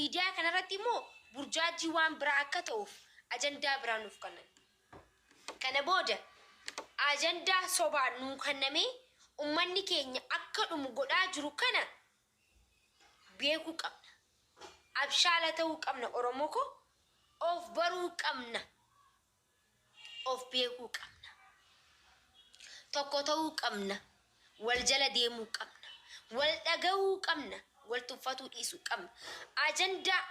miidiyaa kanarratti immoo burjaajii waan biraa akka ta'uuf ajandaa biraa nuuf kennan. Kana booda ajandaa sobaan nuu kennamee ummanni keenya akka dhumu godhaa jiru kana beekuu qabna. Abshaala ta'uu qabna Oromoo ko of baruu qabna. Of beekuu qabna. Tokko ta'uu qabna. Wal jala deemuu qabna. Wal dhagahuu qabna. Wal tuffatuu dhiisuu qabna. Ajandaa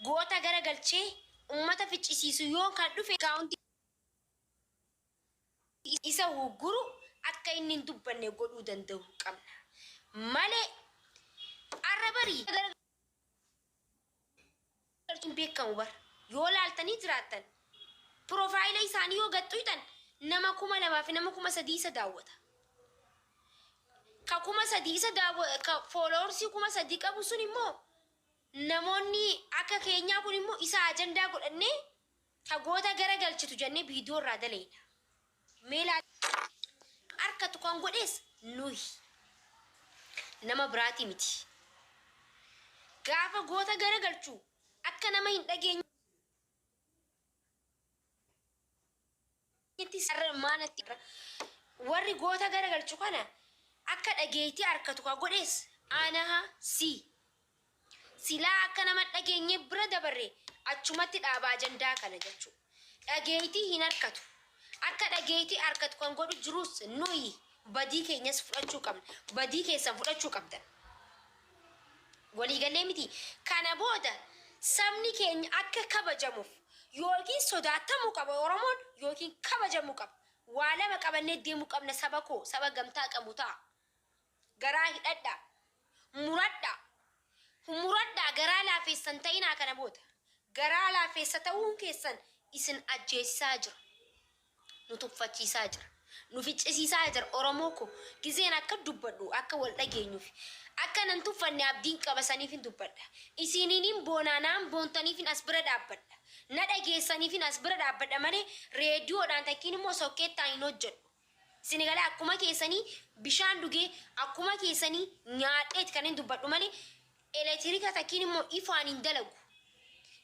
goota garagalchee ummata ficcisiisu yoo kan dhufe kaawunti isa guru akka inni hin dubbanne godhuu danda'u qabna. Malee arrabarii gartuun beekamu bar yoo laaltanii jiraattan profaayila isaanii yoo gattuutan nama 2,000 fi nama 3,000 isa daawwata. Ka 3,000 isa daawwata ka fooloorsii 3,000 qabu sun immoo namoonni akka keenyaa kun immoo isa ajandaa godhannee ka goota garagalchitu jennee viidiyoo irraa daleena. Meelaa harkatu kan godhees nuyi nama biraati miti. Gaafa goota garagalchuu akka nama hin dhageenye maanatti warri goota garagalchu kana akka dhageetii harkatu kan godhees anaha silaa akka nama dhageenye bira dabarre achumatti dhaabaa ajandaa kana jechuudha. Dhageetii hin harkatu. Akka dhageetii harkatu kan godhu jirus nuyi badii keenyas fudhachuu qabna. Badii keessan fudhachuu qabdan. Waliigalee miti. Kana booda sabni keenya akka kabajamuuf yookiin sodaatamuu qaba Oromoon yookiin kabajamuu qaba. Waa lama qabannee deemuu qabna saba koo saba gamtaa qabu ta'a. Garaa hidhadhaa. Muradhaa garaa laafeessan ta'inaa kana booda. Garaa laafeessa ta'uun keessan isin ajjeesisaa jira. Nu tuffachiisaa jira. Nu ficcisiisaa jira Oromoo ko gizeen akka dubbadhu akka wal dhageenyuuf. Akka nan tuffanne abdiin qabasaniif hin dubbadha. Isiniin boonaanaan boontaniif hin as bira dhaabbadha. Na dhageessaniif hin as bira dhaabbadha malee reediyoodhaan takkiin immoo sokkeettaan hin hojjedhu. Isin galee akkuma keessanii bishaan dhugee akkuma keessanii nyaadheet kan hin dubbadhu malee elektiriika takkiin immoo ifaan hin dalagu.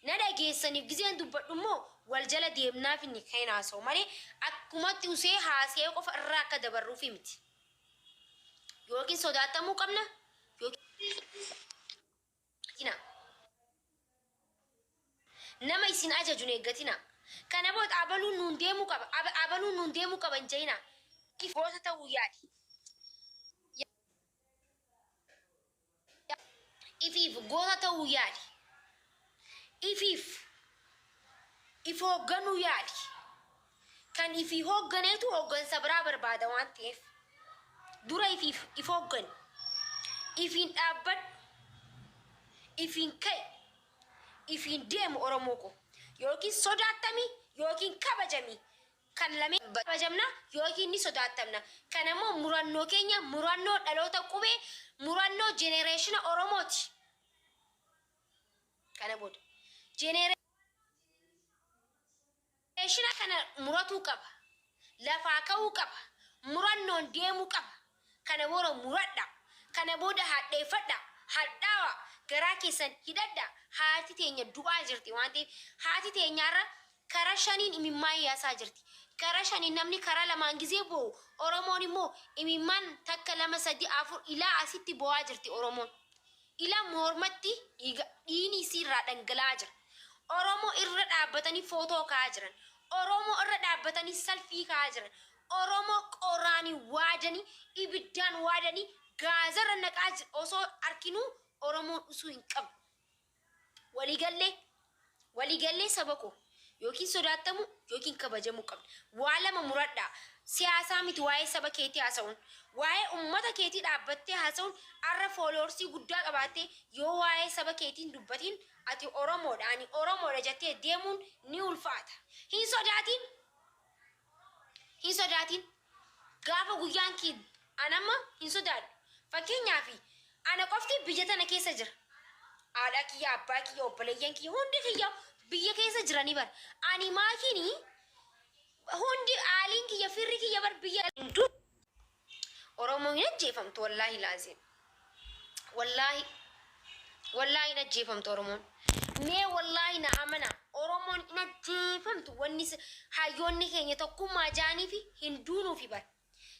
Na dhageessaniif gizeen dubbadhu immoo wal jala deemnaaf inni kan haasa'u malee akkumatti usee haasa'ee qofa irraa akka dabarruuf miti. Yookiin sodaatamuu qabna yookiin nama isin ajajuun eeggatina. Kana booda abaluun nuun deemuu qaba. Abaluun nuun deemuu qaba hin jeenaa. Goota ta'uu yaadi. Ifiif goota ta'uu yaadi. If hoogganuu yaadi. Kan ifii hoogganeetu hooggansa biraa barbaada waan ta'eef. Dura if hooggani. Ifiin dhaabbadhu. Ifiin ka'e. Ifiin deemu Oromoo ko. Yookiin sodaatamii yookiin kabajamii. Kan lameen kabajamna yookiin ni sodaatamna. Kan ammoo murannoo keenya murannoo dhaloota qubee murannoo jenereeshina Oromooti. Kana booda jenereeshina kana muratuu qaba. Lafaa ka'uu qaba. Murannoon deemuu qaba. Kana booda muradha. Kana booda hadheeffadha. Hadhaawa garaa keessan hidhadha. Haati teenya du'aa jirti waan ta'eef haati teenyaarra karaa shaniin imimmaan yaasaa jirti. Karaa shaniin namni karaa lamaan gizee bo'u Oromoon immoo imimmaan takka 2 3 4 ilaa asitti bo'aa jirti Oromoon. Ilaa mormatti dhiini isiirraa dhangala'aa jira. Oromoo irra dhaabbatanii footoo ka'aa jiran. Oromoo irra dhaabbatanii salfii ka'aa jiran. Oromoo qoraanii waadanii ibiddaan waadanii gaazarra naqaa jiru osoo arkinuu Oromoon usuu hin qabu. Waliigallee saba koo yookiin sodaatamu yookiin kabajamuu qabna. Waa lama muradhaa. Siyaasaa miti waa'ee saba keetii haasa'uun. Waa'ee uummata keetii dhaabbattee haasa'uun har'a fooloorsii guddaa qabaattee yoo waa'ee saba keetiin dubbatiin ati Oromoodha ani Oromoodha jettee deemuun ni ulfaata. Hin sodaatin. Gaafa guyyaan kee anamma hin sodaadhu. Fakkeenyaaf ana qofti biyya tana keessa jira. Haadha kiyya, abbaa kiyya, obboleeyyan kiyya hundi kiyya biyya keessa jiranii bara. Ani maakiini hundi aaliin kiyya firri kiyya bar biyya Oromoo hin ajjeefamtu wallaahi laazim. Wallaahi hin ajjeefamtu Oromoon. jirtu wanni hayyoonni keenya tokkummaa jaanii fi hinduunuu fi bar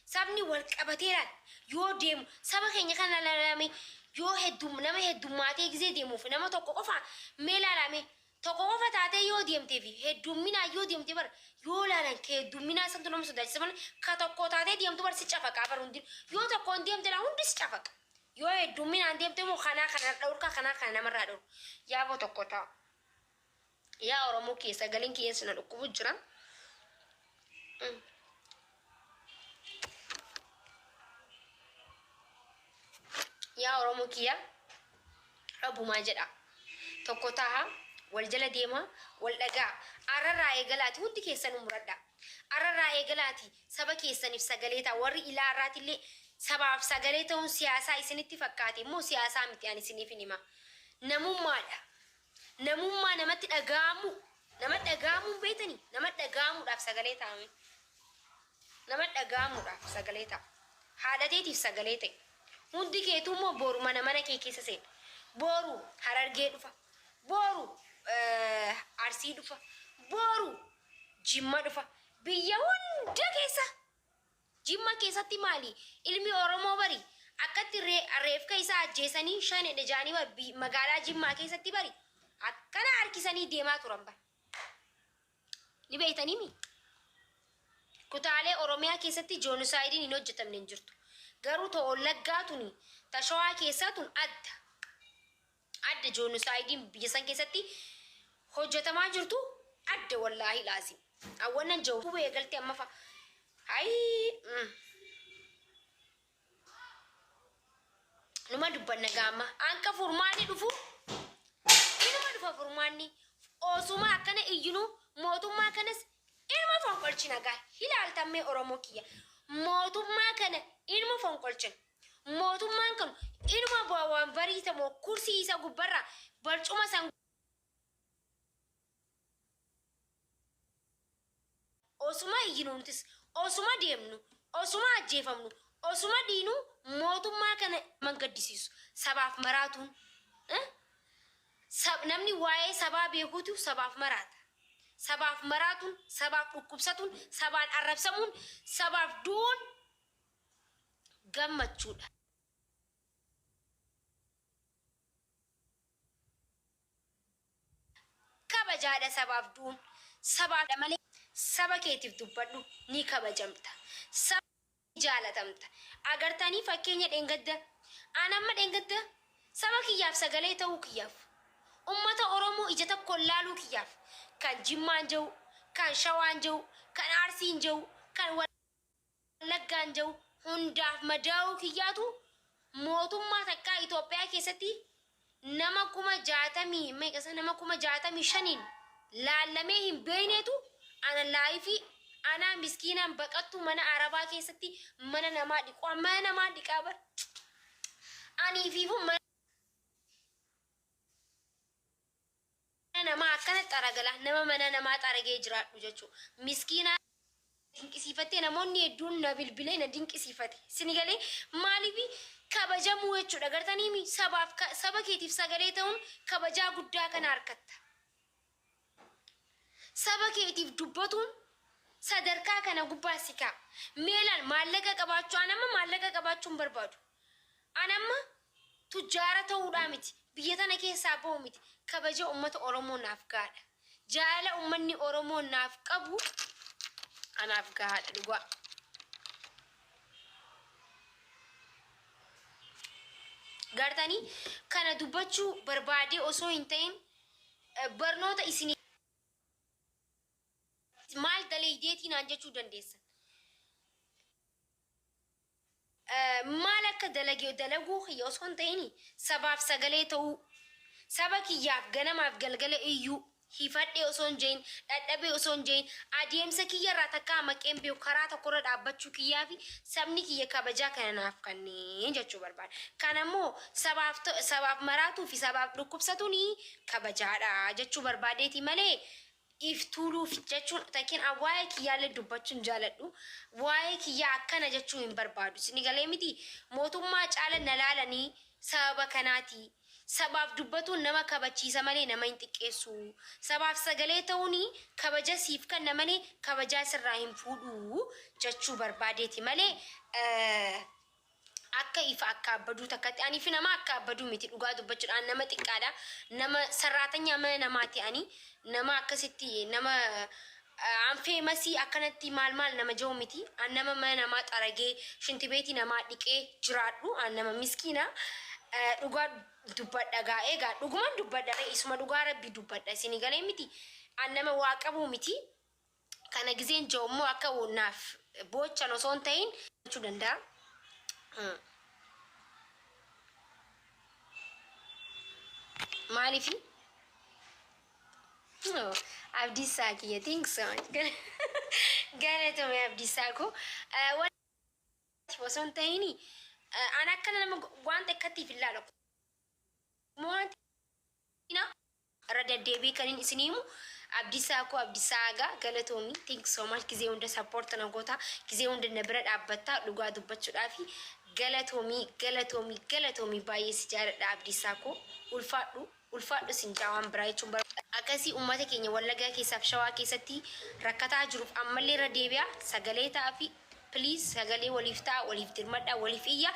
sabni wal qabateeraan yoo deemu saba keenya kana lalame yoo nama heddummaatee gisee deemuuf nama tokko qofa mee laalame tokko qofa taatee yoo deemtee fi heddumminaa yoo deemte bar yoo laalan ka heddumminaa santu nama sodaachisa malee ka tokko taatee deemtu bar si cafaqaa bar hundi yoo tokkoon deemte laa hundi si cafaqa yoo heddumminaan deemte moo kanaa kana dhawurka kanaa kana namarraa dhawru yaaboo tokko ta'a. Yaa Oromoo keessa galiin keessa na dhukkubu jira. Yaa Oromoo kiyya rabbumaa jedha. Tokko ta'a wal jala deema wal dhagaa. Ararraa eegalaati hundi keessan muradha. Ararraa eegalaati saba keessaniif sagalee ta'a warri ilaa irraatillee sabaaf sagalee ta'uun siyaasaa isinitti fakkaate immoo siyaasaa miti ani isiniif hima. Namummaadha. Namummaa namatti dhaga'amuun beetanii namatti dhaga'amuudhaaf sagalee taa'ame namatti dhaga'amuudhaaf sagalee ta'a haadhateetiif sagalee ta'e hundi keetuu immoo boru mana kee keessa seena boru Harargee dhufa boru Arsii dhufa boru Jimma dhufa biyya hunda keessa Jimma keessatti maali ilmi Oromoo bari akkatti reefka isaa ajjeesanii shanedha jaanii magaalaa Jimmaa keessatti bari akkana harkisanii deemaa turan bar ni beeytanii mi kutaalee Oromiyaa keessatti joonusaayidiin hin hojjetamne hin jirtu garuu ta'oo laggaatuni tashawaa keessaatun adda joonusaayidiin biyya san keessatti hojjetamaa jirtu adda wallaahi laazim awwannan jawu hubee eegalte amma fa numa dubbanna gaama anka furmaani dhufu furmaanni osuma akkana iyyinu mootummaa kanas ilma fonqolchina gaa hilaaltammee Oromoo kiyya mootummaa kana ilma fonqolchina mootummaan kan ilma bu'aan bariitamoo kursii isa gubbarraa barcuma san osuma iyyinu nutis osuma deemnu osuma ajjeefamnu osuma dhiinu mootummaa kana mangaddisiisu sabaaf maraatuun namni waa'ee sabaa beekuutu sabaaf maraata. Sabaaf maraatuun, sabaaf dhukkubsatuun, sabaan arrabsamuun, sabaaf duun gammachuudha. Kabajaadha sabaaf duun, sabaaf malee saba keetiif dubbadhu ni kabajamta. Saba jaalatamta. Agartanii fakkeenya dheengadda. Anamma dheengadda saba kiyyaaf sagalee ta'uu kiyyaaf. Ummata Oromoo ija tokko laaluu kiyyaaf kan Jimmaan jiru, kan Shawaan jiru, kan Arsiin jiru, kan Wallaggaan jiru hundaaf madaa'uu kiyyaatu mootummaa takkaa Itoophiyaa keessatti nama 65,000 laallamee hin beeknetu ana laayifii ana miskiinaan baqattu mana Arabaa keessatti mana namaa dhiqaa bar anii fi nama akkana xaragala nama mana namaa xaragee jiraadhu jechuudha. Miskiina dinqisiifattee namoonni hedduun na bilbilee na dinqisiifate. Sinigalee maaliif kabajamuu jechuudha. Agartanii saba keetiif sagalee ta'uun kabajaa guddaa kana harkatta. Saba keetiif dubbatuun sadarkaa kana gubbaa si kaa'a. Meelaan maallaqa qabaachuu anamma maallaqa qabaachuun barbaadu. Anamma tujjaara ta'uudhaa miti. Biyya tana keessaa bahu miti. Kabaja ummata Oromoo naaf gaadha. Jaala ummanni Oromoo naaf qabu anaaf gaadha dhugaa. Gartanii kana dubbachuu barbaadee osoo hin ta'in barnoota isinii maal daleeydeetiin aan jechuu dandeessan. Maal akka dalaguu kiyya osoo hin ta'in sabaaf sagalee ta'uu saba kiyyaaf ganamaaf galgala iyyuu hifadhee osoo hin jein dhadhabee osoo hin jein adeemsa kiyyarraa takkaa maqeen beeku karaa tokkorra dhaabbachuu kiyyaa fi sabni kiyya kabajaa kana naaf kanneen jechuu barbaada. Kanammoo sabaaf maraatuu fi sabaaf dhukkubsatuun kabajaadha jechuu barbaadeeti malee iftuuluuf jechuun takiin waa'ee kiyyaallee dubbachuun jaaladhu waa'ee kiyyaa akkana jechuu hin barbaadu. Sinigalee miti mootummaa caala na laalanii sababa kanaati. sabaaf dubbatuun nama kabachiisa malee nama hin xiqqeessu. Sabaaf sagalee ta'uuni kabaja siif kenna malee kabajaa sirraa hin fuudhu jechuu barbaadeeti malee akka ifa akka abbaduu takkatti ani fi nama akka abbaduu miti dhugaa dubbachuudhaan nama xiqqaadha. Nama sarraatanya mana namaati ani nama akkasitti nama anfee masii akkanatti maal nama jiru miti. An nama mana namaa xaragee shintibeetii namaa dhiqee jiraadhu. An nama miskiina dhugaa dubbadha gaa egaa dhugumaan dubbadha isuma dhugaa rabbi dubbadha isinii galee miti. An nama waa qabu miti. Kana gizeen joommoo akka naaf boochan osoo hin ta'in jechuu danda'a. Maalifi? Oh, Abdiisaa kiyya think so much. Galatoomi Abdiisaa ko. Osoo hin ta'ini an akkana nama wanta akkatiif ilaala. Wanti irra deddeebii kan hin isiniimu Abdiisaa ko Abdiisaa gaa galatoomi think so much gizee hunda support na goota gizee hunda na bira dhaabbatta dhugaa dubbachuudhaafi galatoomi baay'ee si jaaladha Abdiisaa ko ulfaadhu sin jaawaan biraa jechuun akkasii uummata keenya Wallaggaa keessaaf Shawaa keessatti rakkataa jiruuf ammallee irra deebi'a sagalee ta'afi please sagalee waliif ta'a waliif dirmadha waliif iyya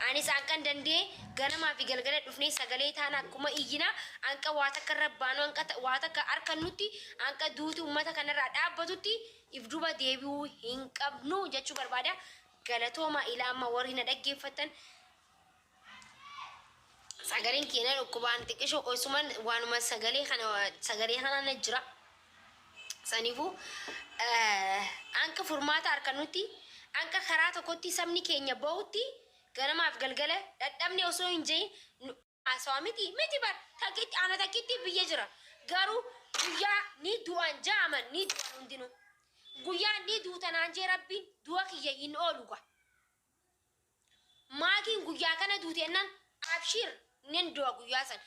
anis ankan dandee ganamaa fi galgala dhufnee sagalee taana akkuma iyyina anka waa takka rabbaanu anka waa takka harkan nutti anka duuti uummata kanarraa dhaabbatutti if duba deebi'uu hin qabnu jechuu barbaada. Galatooma ilaa amma warri na dhaggeeffatan sagaleen keenya dhukkubaan xiqqishoo qoysuman waanuma sagalee kana na jira saniifuu anka furmaata harkan nutti anka karaa tokkotti sabni keenya bahutti ganamaaf galgala dadhabne osoo hin jeeyin haasawaa miti bar takkitti ana takkitti biyya jira garuu guyyaa ni du'an jaaman ni du'an hundinuu guyyaa ni duutanaan jee rabbiin du'a kiyya hin ooluga maatiin guyyaa kana duuteennan abshir nen du'a guyyaa san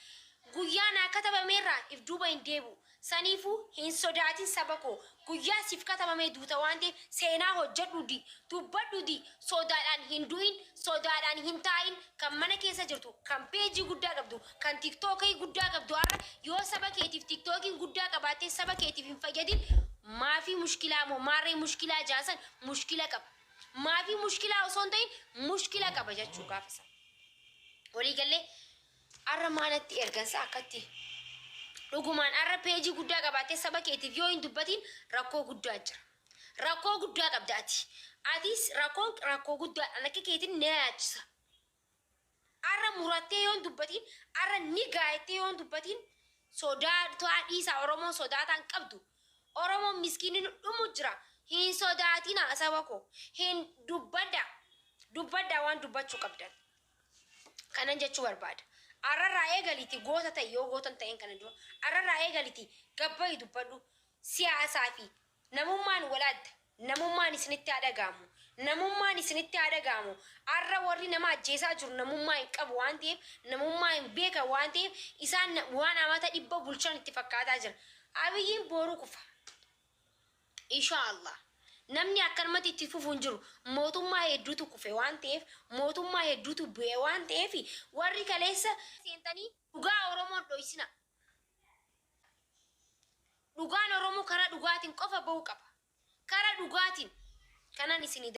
guyyaa naa katabameerraa if duuba hin deebu saniifuu hin sodaatin saba koo guyyaa siif katabamee duuta waan ta'eef seenaa hojjedhudi dubbadhudi sodaadhaan hin du'in sodaadhaan hin taa'in kan mana keessa jirtu kan peejii guddaa qabdu kan tiktookii guddaa qabdu har'a yoo saba keetiif tiktookiin guddaa qabaattee saba keetiif hin fayyadin maafii mushkilaa moo maarree mushkilaa jaasan mushkila qaba maafii mushkilaa osoo hin ta'in mushkila qaba jechuu gaafasa walii gallee arra maanatti ergansa akkatti dhugumaan arra peejii guddaa qabaattee saba keetiif yoo hin dubbatin rakkoo guddaa jira rakkoo guddaa qabda atis rakkoo guddaa akka keetiin na yaachisa arra murattee yoo hin dubbatin arra ni gaayettee yoo hin dubbatin sodaa dhiisaa Oromoon sodaataan qabdu Oromoon miskiinin dhumu jira hin sodaatina saba koo hin dubbadda waan dubbachuu qabdan kanan jechuu barbaada. Arrarraa eegaliti goota ta'e yoo gootan ta'een kana dura arrarraa eegaliti gabbayi dubbadhu siyaasaa fi namummaan walaadda namummaan isinitti dhagaamu namummaan isinitti dhagaamu arra warri nama ajjeesaa jiru namummaa hin qabu waan ta'eef namummaa hin beekan waan ta'eef isaan waan amata 100 bulchan itti fakkaataa jira. Abiyyiin booruu kufa inshaallah namni akkanumatti itti fufuun jiru mootummaa hedduutu kufe waan ta'eef mootummaa hedduutu bu'e waan ta'eef warri kaleessa seentanii dhugaa Oromoon dhoysina dhugaan Oromoo karaa dhugaatiin qofa bahuu qaba karaa dhugaatiin kanan isin